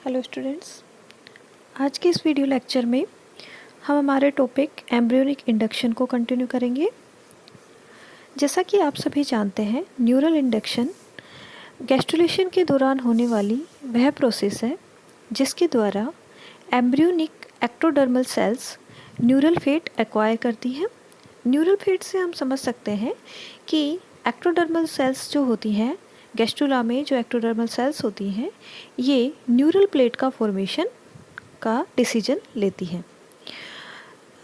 Hello students, आज के इस वीडियो लेक्चर में हम हमारे टॉपिक एम्ब्रियोनिक इंडक्शन को कंटिन्यू करेंगे। जैसा कि आप सभी जानते हैं, न्यूरल इंडक्शन गैस्ट्रुलेशन के दौरान होने वाली वह प्रोसेस है जिसके द्वारा embryonic ectodermal cells neural fate acquire करती हैं। न्यूरल फेट से हम समझ सकते हैं कि एक्टोडर्मल सेल्स जो होती हैं, गैस्ट्रुला में जो एक्टोडर्मल सेल्स होती हैं, ये न्यूरल प्लेट का फॉर्मेशन का डिसीजन लेती हैं।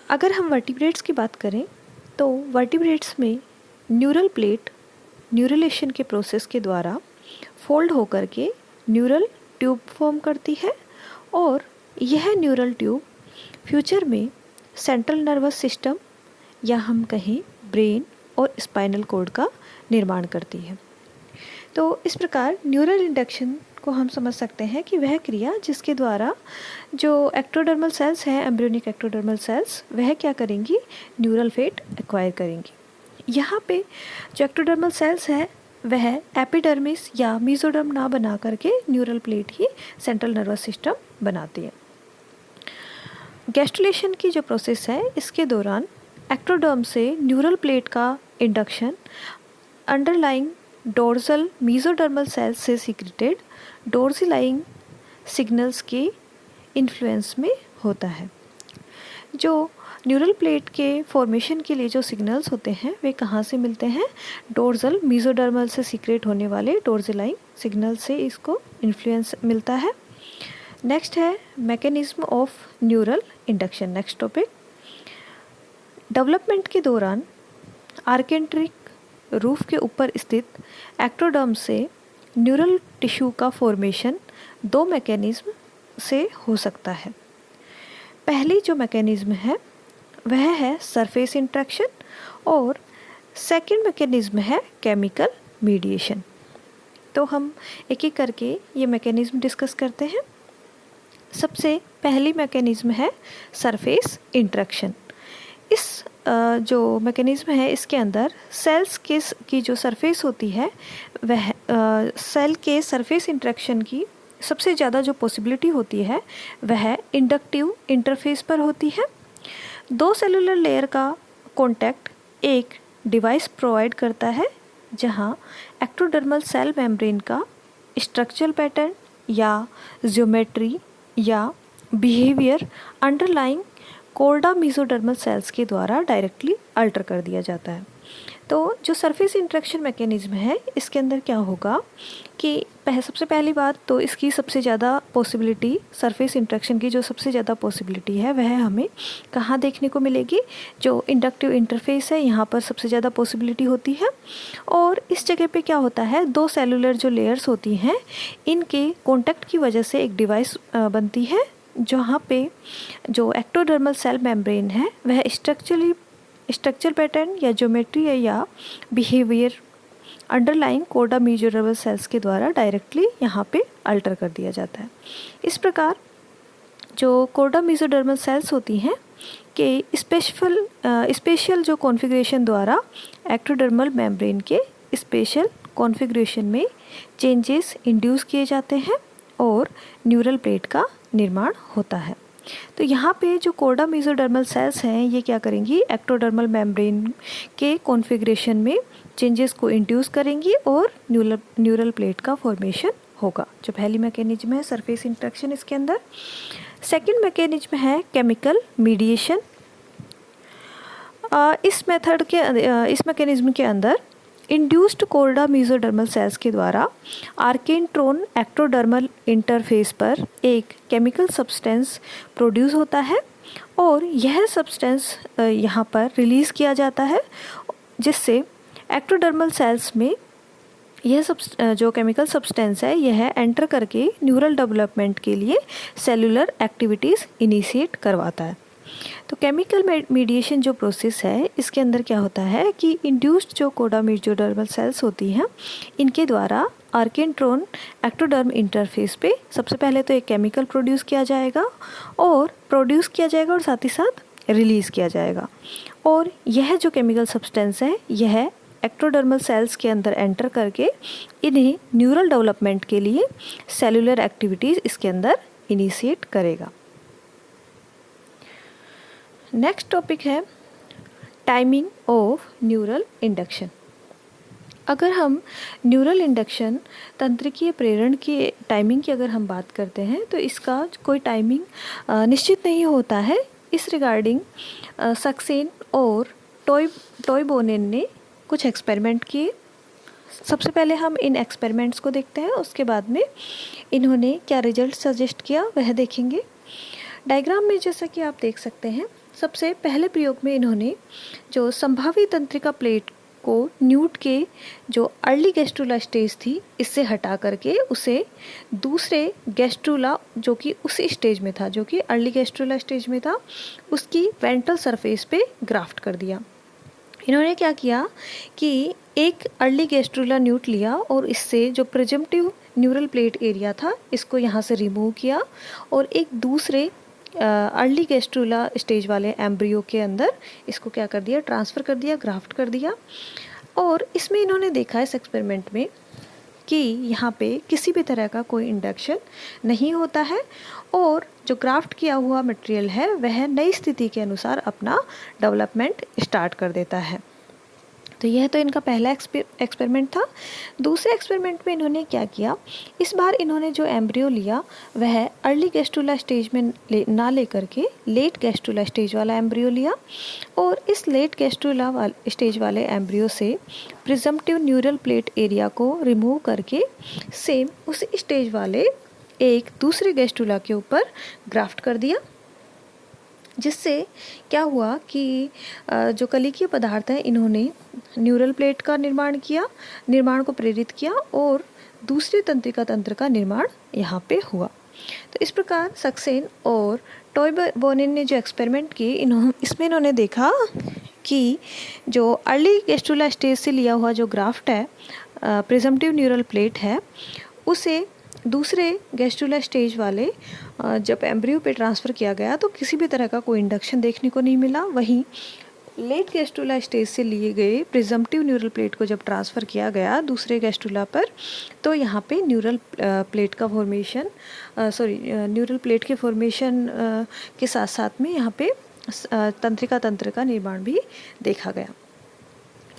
अगर हम वर्टिब्रेट्स की बात करें तो वर्टिब्रेट्स में न्यूरल प्लेट न्यूरलेशन के प्रोसेस के द्वारा फोल्ड होकर के न्यूरल ट्यूब फॉर्म करती है और यह न्यूरल ट्यूब फ्यूचर में सेंट्रल नर्वस सिस्टम या हम कहें ब्रेन और स्पाइनल कॉर्ड का निर्माण करती है। तो इस प्रकार न्यूरल इंडक्शन को हम समझ सकते हैं कि वह क्रिया जिसके द्वारा जो एक्टोडर्मल सेल्स हैं, एम्ब्रियोनिक एक्टोडर्मल सेल्स, वह क्या करेंगी, न्यूरल फेट एक्वायर करेंगी। यहाँ पे जो एक्टोडर्मल सेल्स है वह एपिडर्मिस या मेसोडर्म ना बना करके न्यूरल प्लेट ही सेंट्रल नर्वस सिस्टम बनाती है। गैस्ट्रुलेशन की जो प्रोसेस है, इसके दौरान एक्टोडर्म से न्यूरल प्लेट का induction underlying dorsal mesodermal cells से सीक्रेटेड डोर्सिलाइंग सिग्नल्स के इन्फ्लुएंस में होता है। जो न्यूरल प्लेट के फॉर्मेशन के लिए जो सिग्नल्स होते हैं वे कहाँ से मिलते हैं, डोर्सल मेसोडर्मल से सीक्रेट होने वाले डोर्सिलाइंग सिग्नल से इसको इन्फ्लुएंस मिलता है। नेक्स्ट है mechanism of neural induction. Next topic, development के दौरान आर्केंट्रिक रूफ के ऊपर स्थित एक्टोडर्म से न्यूरल टिश्यू का फॉर्मेशन दो मैकेनिज्म से हो सकता है। पहली जो मैकेनिज्म है वह है सरफेस इंट्रैक्शन और सेकंड मैकेनिज्म है केमिकल मीडिएशन। तो हम एक एक करके ये मैकेनिज्म डिस्कस करते हैं। सबसे पहली मैकेनिज्म है सरफेस इंट्रैक्शन। इस जो मैकेनिज्म है, इसके अंदर सेल्स की जो सरफेस होती है वह सेल के सरफेस इंट्रैक्शन की सबसे ज़्यादा जो पॉसिबिलिटी होती है वह इंडक्टिव इंटरफेस पर होती है। दो सेलुलर लेयर का कॉन्टैक्ट एक डिवाइस प्रोवाइड करता है जहां एक्टोडर्मल सेल मेम्ब्रेन का स्ट्रक्चरल पैटर्न या ज्योमेट्री या behaviour underlying chorda mesodermal cells के द्वारा डायरेक्टली अल्टर कर दिया जाता है। तो जो सरफेस इंट्रैक्शन मैकेनिज्म है, इसके अंदर क्या होगा कि सबसे पहली बात तो इसकी सबसे ज़्यादा पॉसिबिलिटी, सरफेस इंट्रैक्शन की जो सबसे ज़्यादा पॉसिबिलिटी है वह हमें कहाँ देखने को मिलेगी, जो इंडक्टिव इंटरफेस है यहाँ पर सबसे ज़्यादा पॉसिबिलिटी होती है। और इस जगह पे क्या होता है, दो सेलुलर जो लेयर्स होती हैं इनके कॉन्टैक्ट की वजह से एक डिवाइस बनती है जहाँ पे जो एक्टोडर्मल सेल मेम्ब्रेन है वह स्ट्रक्चर पैटर्न या ज्योमेट्री या behaviour underlying chorda mesodermal cells के द्वारा डायरेक्टली यहाँ पे अल्टर कर दिया जाता है। इस प्रकार जो कोर्डा मेसोडर्मल सेल्स होती हैं कि स्पेशल जो कॉन्फ़िगरेशन द्वारा एक्टोडर्मल मेम्ब्रेन के स्पेशल कॉन्फ़िगरेशन में चेंजेस इंड्यूस किए जाते हैं और न्यूरल प्लेट का निर्माण होता है। तो यहाँ पे जो कोर्डा मेसोडर्मल सेल्स हैं ये क्या करेंगी, एक्टोडर्मल मेम्ब्रेन के कॉन्फ़िगरेशन में चेंजेस को इंड्यूस करेंगी और न्यूरल प्लेट का फॉर्मेशन होगा। जो पहली मैकेनिज्म है सरफेस इंट्रैक्शन, इसके अंदर सेकंड मैकेनिज्म है केमिकल मीडिएशन। इस मैकेनिज्म के अंदर इंड्यूस्ड कोर्डा मेसोडर्मल सेल्स के द्वारा आर्केंट्रोन एक्टोडर्मल इंटरफेस पर एक केमिकल सब्सटेंस प्रोड्यूस होता है और यह सब्सटेंस यहाँ पर रिलीज़ किया जाता है जिससे एक्टोडर्मल सेल्स में यह जो केमिकल सब्सटेंस है यह एंटर करके न्यूरल डेवलपमेंट के लिए सेलुलर एक्टिविटीज़ इनिशिएट करवाता है। तो केमिकल मीडिएशन जो प्रोसेस है इसके अंदर क्या होता है कि इंड्यूस्ड जो कोर्डा मेसोडर्मल सेल्स होती हैं इनके द्वारा आर्केंट्रोन एक्टोडर्म इंटरफेस पे सबसे पहले तो एक केमिकल प्रोड्यूस किया जाएगा और साथ ही साथ रिलीज़ किया जाएगा। और यह जो केमिकल सब्सटेंस है यह एक्टोडर्मल सेल्स के अंदर एंटर करके इन्हें न्यूरल डेवलपमेंट के लिए सेलुलर एक्टिविटीज़ इसके अंदर इनिशिएट करेगा। नेक्स्ट टॉपिक है टाइमिंग ऑफ न्यूरल इंडक्शन। अगर हम न्यूरल इंडक्शन तंत्रिकीय प्रेरण की टाइमिंग की अगर हम बात करते हैं तो इसका कोई टाइमिंग निश्चित नहीं होता है। इस रिगार्डिंग सक्सेन और टॉयबोनेन ने कुछ एक्सपेरिमेंट किए। सबसे पहले हम इन एक्सपेरिमेंट्स को देखते हैं, उसके बाद में इन्होंने क्या रिजल्ट सजेस्ट किया वह देखेंगे। डायग्राम में जैसा कि आप देख सकते हैं, सबसे पहले प्रयोग में इन्होंने जो संभावी तंत्रिका प्लेट को न्यूट के जो अर्ली गैस्ट्रुला स्टेज थी इससे हटा करके उसे दूसरे गैस्ट्रुला जो कि उसी स्टेज में था, जो कि अर्ली गैस्ट्रुला स्टेज में था, उसकी वेंट्रल सरफेस पे ग्राफ्ट कर दिया। इन्होंने क्या किया कि एक अर्ली गैस्ट्रुला न्यूट लिया और इससे जो प्रिजम्पटिव न्यूरल प्लेट एरिया था इसको यहाँ से रिमूव किया और एक दूसरे अर्ली गैस्ट्रुला स्टेज वाले एम्ब्रियो के अंदर इसको क्या कर दिया, ट्रांसफ़र कर दिया, ग्राफ्ट कर दिया। और इसमें इन्होंने देखा इस एक्सपेरिमेंट में कि यहाँ पे किसी भी तरह का कोई इंडक्शन नहीं होता है और जो ग्राफ्ट किया हुआ मटेरियल है वह नई स्थिति के अनुसार अपना डेवलपमेंट स्टार्ट कर देता है। तो यह तो इनका पहला एक्सपेरिमेंट था। दूसरे एक्सपेरिमेंट में इन्होंने क्या किया, इस बार इन्होंने जो एम्ब्रियो लिया वह अर्ली गैस्ट्रुला स्टेज में ना लेकर के लेट गैस्ट्रुला स्टेज वाला एम्ब्रियो लिया और इस लेट गैस्ट्रुला स्टेज वाले एम्ब्रियो से प्रिजम्पटिव न्यूरल प्लेट एरिया को रिमूव करके सेम उस स्टेज वाले एक दूसरे गैस्ट्रुला के ऊपर ग्राफ्ट कर दिया, जिससे क्या हुआ कि जो कलिकीय पदार्थ हैं इन्होंने न्यूरल प्लेट का निर्माण को प्रेरित किया और दूसरे तंत्रिका तंत्र का निर्माण यहाँ पे हुआ। तो इस प्रकार सक्सेन और टॉयबोनेन ने जो एक्सपेरिमेंट किए इसमें इन्होंने देखा कि जो अर्ली गैस्ट्रुला स्टेज से लिया हुआ जो ग्राफ्ट है, प्रिजम्पटिव न्यूरल प्लेट है, उसे दूसरे गैस्ट्रुला स्टेज वाले जब एम्ब्रियो पे ट्रांसफ़र किया गया तो किसी भी तरह का कोई इंडक्शन देखने को नहीं मिला। वहीं लेट गैस्ट्रुला स्टेज से लिए गए प्रिजम्पटिव न्यूरल प्लेट को जब ट्रांसफ़र किया गया दूसरे गैस्ट्रुला पर तो यहाँ पे न्यूरल प्लेट के फॉर्मेशन के साथ साथ में यहाँ पे तंत्रिका तंत्र का निर्माण भी देखा गया।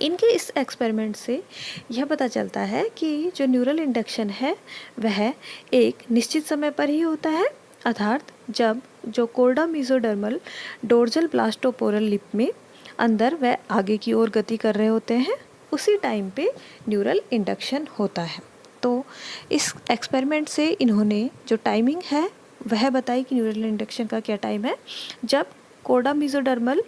इनके इस एक्सपेरिमेंट से यह पता चलता है कि जो न्यूरल इंडक्शन है वह एक निश्चित समय पर ही होता है, अर्थात जब जो कोर्डा मेसोडर्मल डोर्जल ब्लास्टोपोरल लिप में अंदर वह आगे की ओर गति कर रहे होते हैं उसी टाइम पे न्यूरल इंडक्शन होता है। तो इस एक्सपेरिमेंट से इन्होंने जो टाइमिंग है वह बताई कि न्यूरल इंडक्शन का क्या टाइम है, जब कोर्डा मेसोडर्मल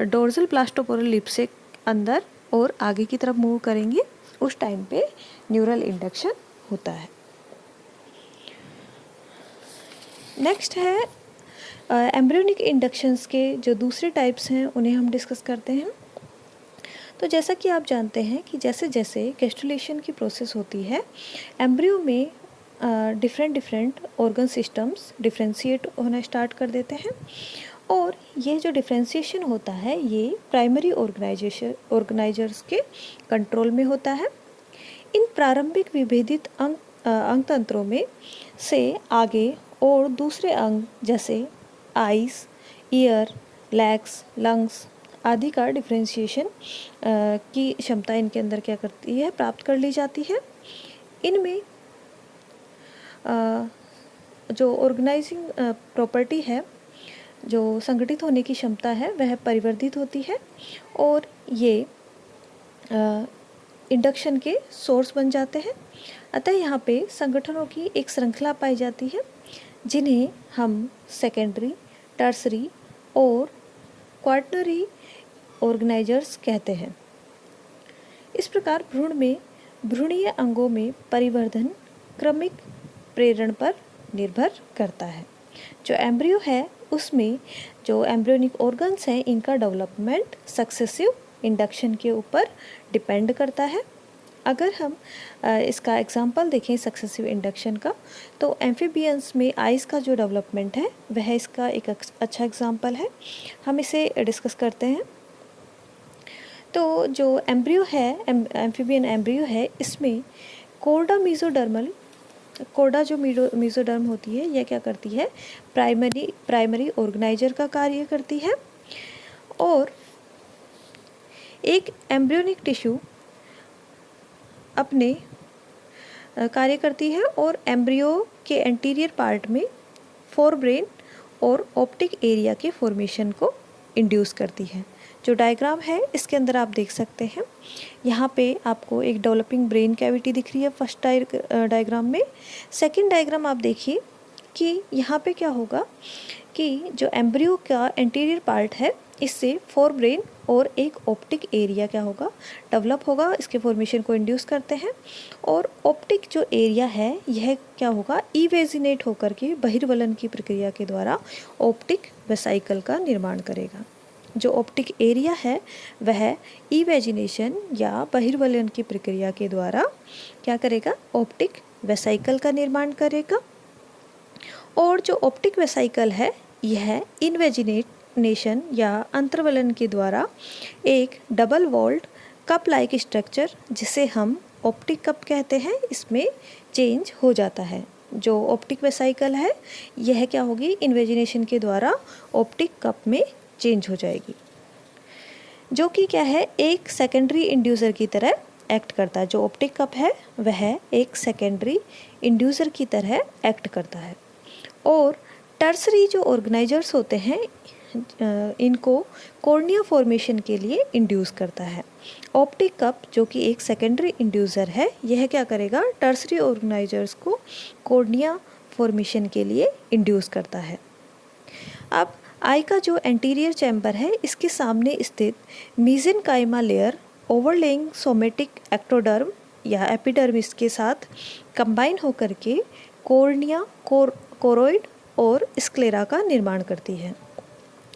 डोर्जल ब्लास्टोपोरल लिप से अंदर और आगे की तरफ मूव करेंगे उस टाइम पे न्यूरल इंडक्शन होता है। नेक्स्ट है एम्ब्रियोनिक इंडक्शंस के जो दूसरे टाइप्स हैं उन्हें हम डिस्कस करते हैं। तो जैसा कि आप जानते हैं कि जैसे जैसे गैस्ट्रुलेशन की प्रोसेस होती है एम्ब्रियो में डिफरेंट ऑर्गन सिस्टम्स डिफ्रेंशिएट होना स्टार्ट कर देते हैं और ये जो डिफ्रेंशिएशन होता है ये प्राइमरी ऑर्गेनाइजर्स के कंट्रोल में होता है। इन प्रारंभिक विभेदित अंग तंत्रों में से आगे और दूसरे अंग जैसे आइज, ईयर, लेग्स, लंग्स आदि का डिफ्रेंशिएशन की क्षमता इनके अंदर क्या करती है, प्राप्त कर ली जाती है। इनमें जो ऑर्गेनाइजिंग प्रॉपर्टी है, जो संगठित होने की क्षमता है वह परिवर्धित होती है और ये इंडक्शन के सोर्स बन जाते हैं। अतः यहाँ पे संगठनों की एक श्रृंखला पाई जाती है जिन्हें हम सेकेंडरी, टर्सरी और क्वार्टनरी ऑर्गेनाइजर्स कहते हैं। इस प्रकार भ्रूण में भ्रूणीय अंगों में परिवर्धन क्रमिक प्रेरण पर निर्भर करता है। जो एम्ब्रियो है उसमें जो एम्ब्रियोनिक ऑर्गन्स हैं इनका डेवलपमेंट सक्सेसिव इंडक्शन के ऊपर डिपेंड करता है। अगर हम इसका एग्जांपल देखें सक्सेसिव इंडक्शन का तो एम्फीबियंस में आइज़ का जो डेवलपमेंट है वह इसका एक अच्छा एग्जांपल है। हम इसे डिस्कस करते हैं। तो जो एम्ब्रियो है, एम्फीबियन एम्ब्रियो है, इसमें कोर्डा जो मीजोडर्म होती है, यह क्या करती है, प्राइमरी ऑर्गेनाइजर का कार्य करती है। और एक एम्ब्रियोनिक टिश्यू अपने कार्य करती है और एम्ब्रियो के एंटीरियर पार्ट में फोरब्रेन और ऑप्टिक एरिया के फॉर्मेशन को इंड्यूस करती है। जो डायग्राम है इसके अंदर आप देख सकते हैं, यहाँ पे आपको एक डेवलपिंग ब्रेन कैविटी दिख रही है फर्स्ट डायग्राम में। सेकंड डायग्राम आप देखिए कि यहाँ पे क्या होगा कि जो एम्ब्रियो का एंटीरियर पार्ट है, इससे फोरब्रेन और एक ऑप्टिक एरिया क्या होगा, डेवलप होगा, इसके फॉर्मेशन को इंड्यूस करते हैं। और ऑप्टिक जो एरिया है यह क्या होगा, इवेजिनेट होकर के बहिर्वलन की प्रक्रिया के द्वारा ऑप्टिक वेसाइकल का निर्माण करेगा। जो ऑप्टिक एरिया है वह इवेजिनेशन या बहिर्वलन की प्रक्रिया के द्वारा क्या करेगा, ऑप्टिक वेसाइकल का निर्माण करेगा। और जो ऑप्टिक वेसाइकल है यह इन्वेजिनेशन या अंतर्वलन के द्वारा एक double walled cup like structure, जिसे हम ऑप्टिक कप कहते हैं, इसमें चेंज हो जाता है। जो ऑप्टिक वेसाइकल है यह क्या होगी, इन्वेजिनेशन के द्वारा ऑप्टिक कप में चेंज हो जाएगी, जो कि क्या है, एक सेकेंडरी इंड्यूसर की तरह एक्ट करता है। जो ऑप्टिक कप है वह एक सेकेंडरी इंड्यूसर की तरह एक्ट करता है। और टर्सरी जो ऑर्गेनाइजर्स होते हैं इनको कॉर्निया फॉर्मेशन के लिए इंड्यूस करता है। ऑप्टिक कप जो कि एक सेकेंडरी इंड्यूसर है, यह क्या करेगा, टर्सरी ऑर्गेनाइजर्स को कॉर्निया फॉर्मेशन के लिए इंड्यूस करता है। अब आई का जो एंटीरियर चैम्बर है, इसके सामने स्थित मीजेनकाइमा लेयर ओवरलेइंग सोमेटिक एक्टोडर्म या एपिडर्मिस के साथ कंबाइन होकर के कॉर्निया, कोरोइड और स्क्लेरा का निर्माण करती है।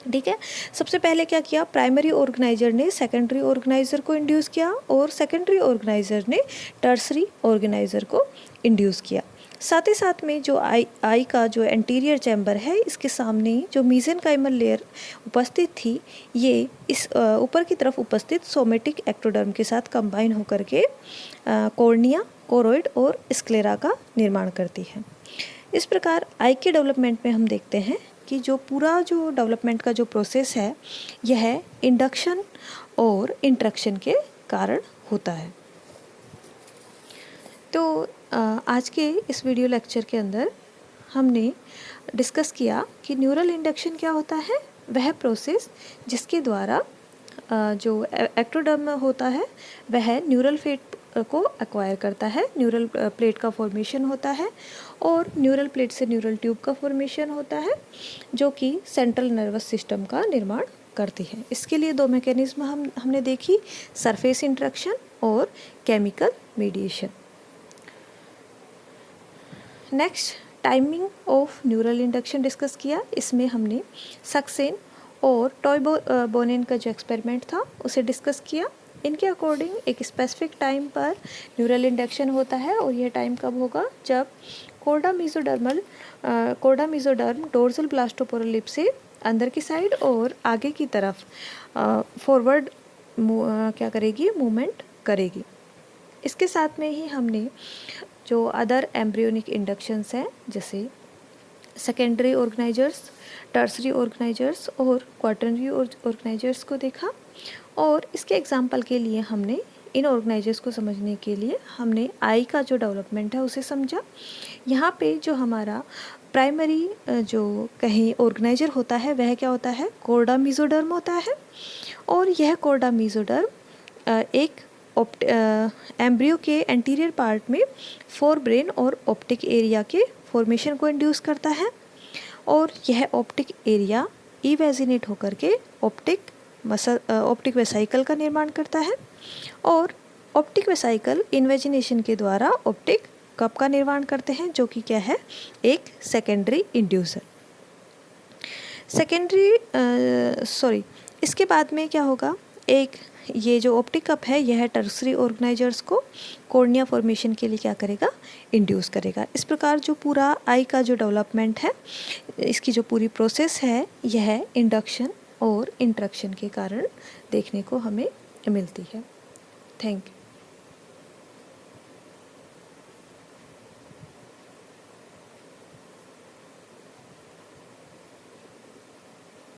ठीक है, सबसे पहले क्या किया, प्राइमरी ऑर्गेनाइजर ने सेकेंडरी ऑर्गेनाइजर को इंड्यूस किया और सेकेंडरी ऑर्गेनाइजर ने टर्सरी ऑर्गेनाइजर को इंड्यूस किया। साथ ही साथ में जो आई का जो एंटीरियर चैम्बर है, इसके सामने जो मीजेनकाइमल लेयर उपस्थित थी, ये इस ऊपर की तरफ उपस्थित सोमेटिक एक्टोडर्म के साथ कंबाइन होकर के कॉर्निया, कोरोइड और स्क्लेरा का निर्माण करती है। इस प्रकार आई के डेवलपमेंट में हम देखते हैं कि जो पूरा जो डेवलपमेंट का जो प्रोसेस है यह इंडक्शन और इंट्रक्शन के कारण होता है। तो आज के इस वीडियो लेक्चर के अंदर हमने डिस्कस किया कि न्यूरल इंडक्शन क्या होता है, वह प्रोसेस जिसके द्वारा जो एक्टोडर्म होता है वह न्यूरल फेट को एक्वायर करता है, न्यूरल प्लेट का फॉर्मेशन होता है और न्यूरल प्लेट से न्यूरल ट्यूब का फॉर्मेशन होता है, जो कि सेंट्रल नर्वस सिस्टम का निर्माण करती है। इसके लिए दो मैकेनिज्म हमने देखी, सरफेस इंट्रैक्शन और chemical mediation. Next, timing of neural induction discuss किया। इसमें हमने सक्सेन और टॉयबोनेन का जो एक्सपेरिमेंट था उसे डिस्कस किया। इनके अकॉर्डिंग एक स्पेसिफिक टाइम पर न्यूरल इंडक्शन होता है और यह टाइम कब होगा, जब कोर्डा मीजोडर्म डोर्सल ब्लास्टोपोरल लिप से अंदर की साइड और आगे की तरफ फॉरवर्ड क्या करेगी, मूवमेंट करेगी। इसके साथ में ही हमने जो अदर एम्ब्रियोनिक इंडक्शंस हैं, जैसे सेकेंडरी ऑर्गेनाइजर्स, टर्सरी ऑर्गेनाइजर्स और क्वाटरनरी ऑर्गेनाइजर्स को देखा। और इसके एग्जांपल के लिए हमने इन ऑर्गेनाइजर्स को समझने के लिए हमने आई का जो डेवलपमेंट है उसे समझा। यहाँ पे जो हमारा प्राइमरी जो कहीं ऑर्गेनाइजर होता है वह क्या होता है, कोर्डा मीजोडर्म होता है। और यह कोर्डा मीजोडर्म एक एम्ब्रियो के एंटीरियर पार्ट में फोरब्रेन और ऑप्टिक एरिया के फॉर्मेशन को इंड्यूस करता है और यह ऑप्टिक एरिया इवेजिनेट होकर के ऑप्टिक वेसाइकल का निर्माण करता है और ऑप्टिक वेसाइकल इन्वेजिनेशन के द्वारा ऑप्टिक कप का निर्माण करते हैं, जो कि क्या है, एक सेकेंडरी इंड्यूसर। इसके बाद में क्या होगा, एक ये जो ऑप्टिक कप है यह टर्सरी ऑर्गेनाइजर्स को कॉर्निया फॉर्मेशन के लिए क्या करेगा, इंड्यूस करेगा। इस प्रकार जो पूरा आई का जो डेवलपमेंट है, इसकी जो पूरी प्रोसेस है, यह इंडक्शन और इंट्रक्शन के कारण देखने को हमें मिलती है। Thank you.